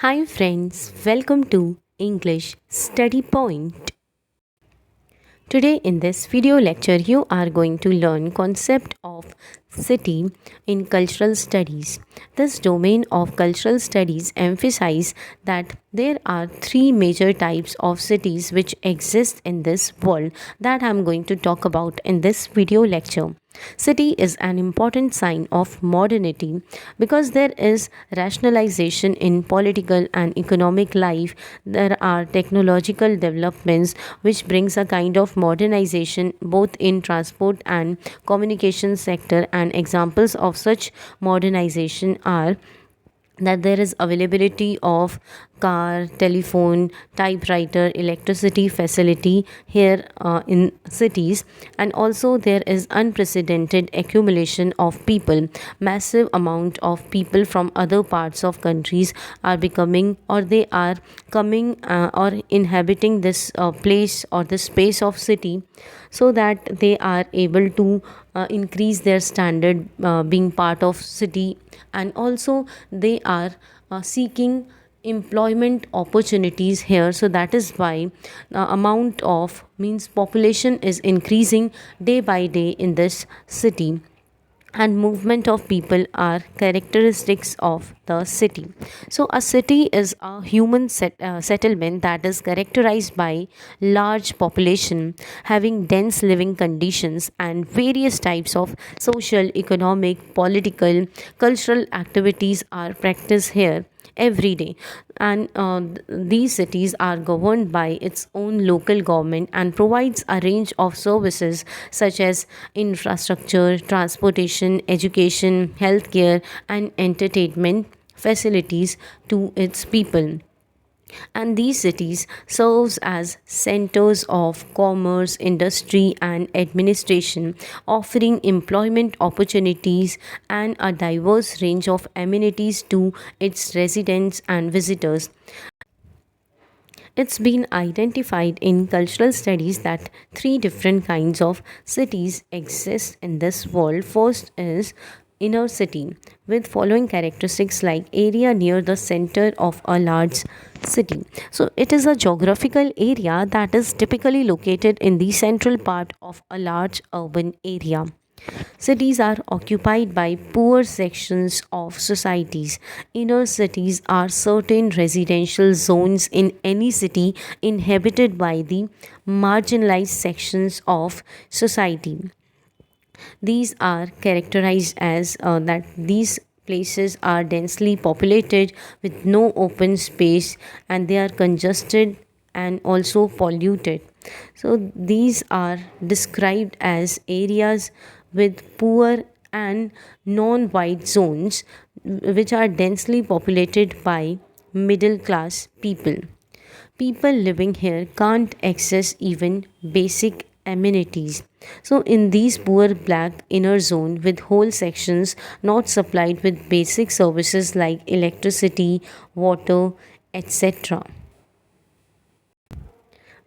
Hi friends, welcome to English Study Point. Today in this video lecture you are going to learn concept of city in cultural studies. This domain of cultural studies emphasize that there are three major types of cities which exist in this world that I am going to talk about in this video lecture. City is an important sign of modernity because there is rationalization in political and economic life. There are technological developments which brings a kind of modernization both in transport and communication sector, and examples of such modernization are that there is availability of car, telephone, typewriter, electricity facility here in cities, and also there is unprecedented accumulation of people. Massive amount of people from other parts of countries are becoming, or they are coming or inhabiting this place or the space of city, so that they are able to increase their standard being part of city, and also they are seeking employment opportunities here. So that is why the amount of means population is increasing day by day in this city, and movement of people are characteristics of the city. So a city is a human settlement that is characterized by large population having dense living conditions, and various types of social, economic, political, cultural activities are practiced here every day. And these cities are governed by its own local government and provides a range of services such as infrastructure, transportation, education, healthcare, and entertainment facilities to its people. And these cities serves as centers of commerce, industry, and administration, offering employment opportunities and a diverse range of amenities to its residents and visitors. It's been identified in cultural studies that three different kinds of cities exist in this world. First is inner city, with following characteristics like area near the center of a large city. So it is a geographical area that is typically located in the central part of a large urban area. Cities are occupied by poor sections of societies. Inner cities are certain residential zones in any city inhabited by the marginalized sections of society. These are characterized as that these places are densely populated with no open space, and they are congested and also polluted. So these are described as areas with poor and non-white zones which are densely populated by middle class people. People living here can't access even basic amenities. So, in these poor black inner zone with whole sections not supplied with basic services like electricity, water, etc.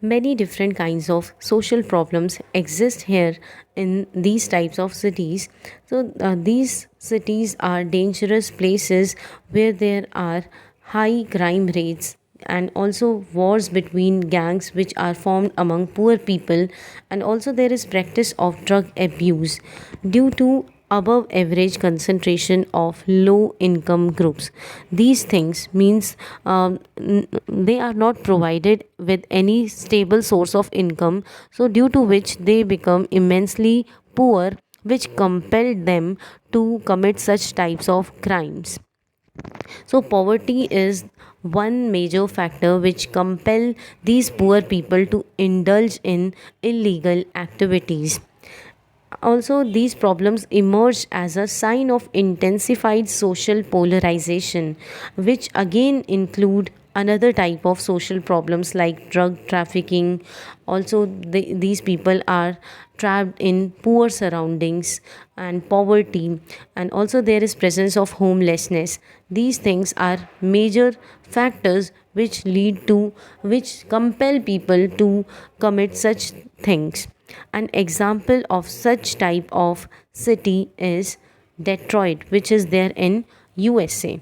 Many different kinds of social problems exist here in these types of cities. So these cities are dangerous places where there are high crime rates, and also wars between gangs which are formed among poor people, and also there is practice of drug abuse due to above average concentration of low income groups. These things means they are not provided with any stable source of income, so due to which they become immensely poor, which compelled them to commit such types of crimes. So poverty is one major factor which compel these poor people to indulge in illegal activities. Also, these problems emerge as a sign of intensified social polarization, which again include another type of social problems like drug trafficking. Also, these people are trapped in poor surroundings and poverty, and also there is presence of homelessness. These things are major factors which lead to, which compel people to commit such things. An example of such type of city is Detroit, which is there in USA.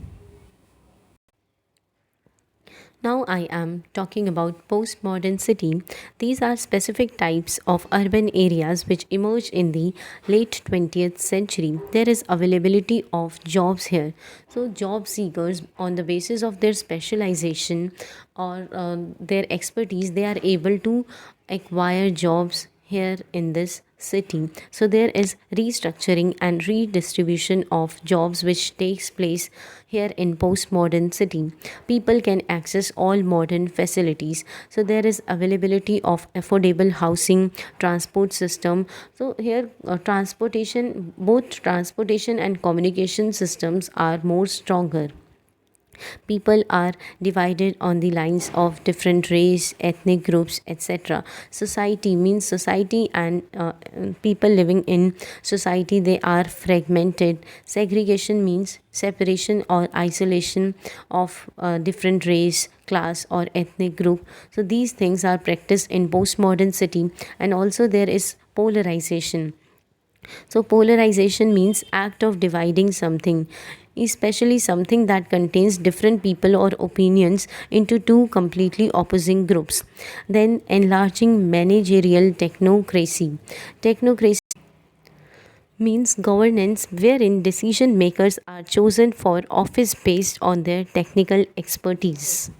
Now I am talking about postmodern city. These are specific types of urban areas which emerged in the late 20th century. There is availability of jobs here. So job seekers, on the basis of their specialization or their expertise, they are able to acquire jobs here in this city. So there is restructuring and redistribution of jobs which takes place here in postmodern city. People can access all modern facilities. So there is availability of affordable housing, transport system. So here transportation, both transportation and communication systems are more stronger. People are divided on the lines of different race, ethnic groups, etc. Society means society, and people living in society, they are fragmented. Segregation means separation or isolation of different race, class or ethnic group. So these things are practiced in postmodern city. And also there is polarization. So polarization means act of dividing something, especially something that contains different people or opinions into two completely opposing groups. Then enlarging managerial technocracy. Technocracy means governance wherein decision makers are chosen for office based on their technical expertise.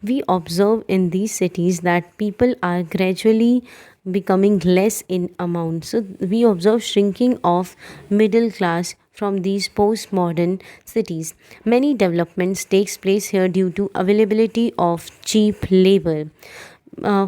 We observe in these cities that people are gradually becoming less in amount. So we observe shrinking of middle class from these postmodern cities. Many developments takes place here due to availability of cheap labor.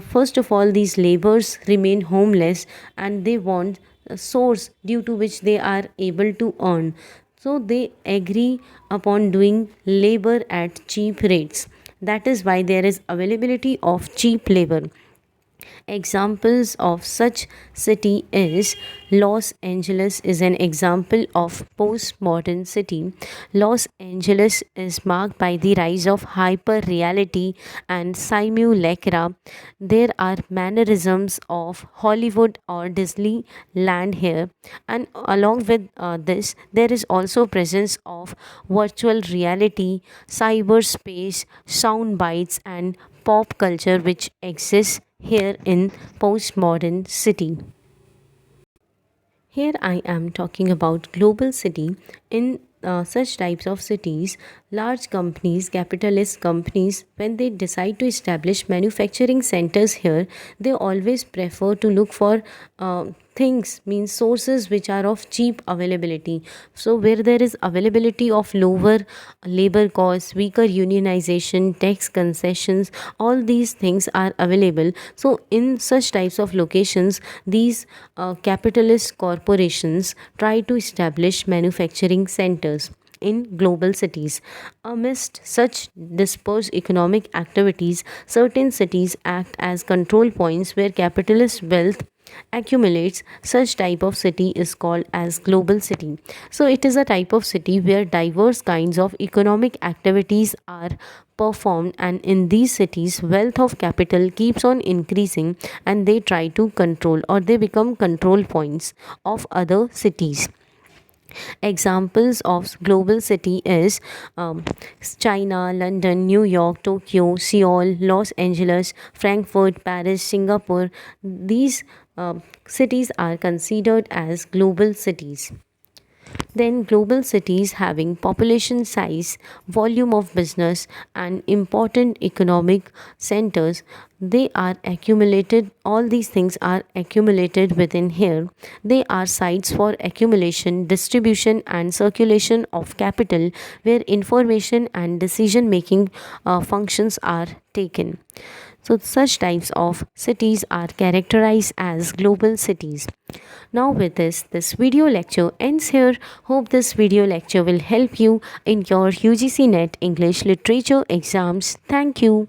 First of all, these laborers remain homeless and they want a source due to which they are able to earn. So they agree upon doing labor at cheap rates. That is why there is availability of cheap labor. Examples of such city is Los Angeles is an example of postmodern city. Los Angeles is marked by the rise of hyper reality and simulacra. There are mannerisms of Hollywood or Disneyland here, and along with this, there is also presence of virtual reality, cyberspace, sound bites, and pop culture which exists here in postmodern city. Here I am talking about global city. In such types of cities, large companies, capitalist companies, when they decide to establish manufacturing centers here, they always prefer to look for things, means sources which are of cheap availability. So where there is availability of lower labor costs, weaker unionization, tax concessions, all these things are available. So in such types of locations, these capitalist corporations try to establish manufacturing centers in global cities. Amidst such dispersed economic activities, certain cities act as control points where capitalist wealth accumulates. Such type of city is called as global city. So it is a type of city where diverse kinds of economic activities are performed, and in these cities wealth of capital keeps on increasing and they try to control, or they become control points of other cities. Examples of global city is China, London, New York, Tokyo, Seoul, Los Angeles, Frankfurt, Paris, Singapore. These cities are considered as global cities. Then global cities having population size, volume of business and important economic centers, they are accumulated, all these things are accumulated within here. They are sites for accumulation, distribution and circulation of capital where information and decision making functions are taken. So such types of cities are characterized as global cities. Now with this video lecture ends here. Hope this video lecture will help you in your UGC NET English Literature exams. Thank you.